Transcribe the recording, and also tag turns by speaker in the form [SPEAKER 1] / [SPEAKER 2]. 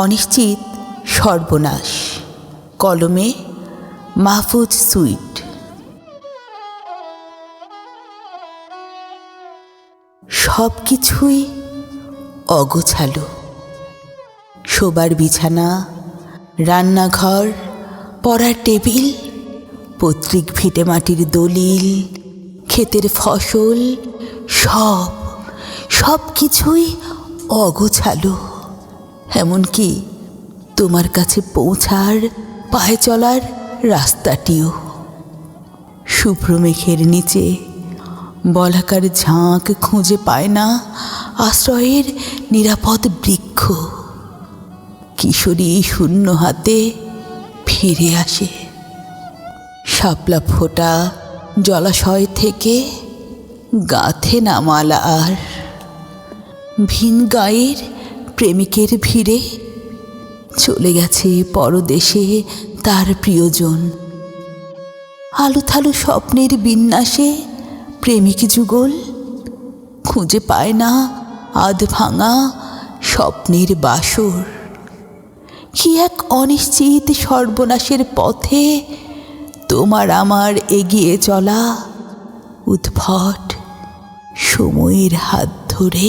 [SPEAKER 1] অনিশ্চিত সর্বনাশ, কলমে মাহফুজ সুইট। সব কিছুই অগোছালো। শোবার বিছানা, রান্নাঘর, পড়ার টেবিল, পৈতৃক ভিটেমাটির দলিল, ক্ষেতের ফসল, সব কিছুই অগোছালো। এমনকি তোমার কাছে পৌঁছার পায়ে চলার রাস্তাটিও। শুভ্র মেঘের নিচে বলাকার ঝাঁক খুঁজে পায় না আশ্রয়ের নিরাপদ বৃক্ষ। কিশোরী শূন্য হাতে ফিরে আসে। শাপলা ফোটা জলাশয় থেকে গাঁথে না মালা আর। ভিন গাঁয়ের প্রেমিকের ভিড়ে চলে গেছে পরদেশে তার প্রিয়জন। আলুথালু স্বপ্নের বিন্যাসে প্রেমিক যুগল খুঁজে পায় না আধ ভাঙা স্বপ্নের বাসর। কি এক অনিশ্চিত সর্বনাশের পথে তোমার আমার এগিয়ে চলা, উদ্ভট সময়ের হাত ধরে।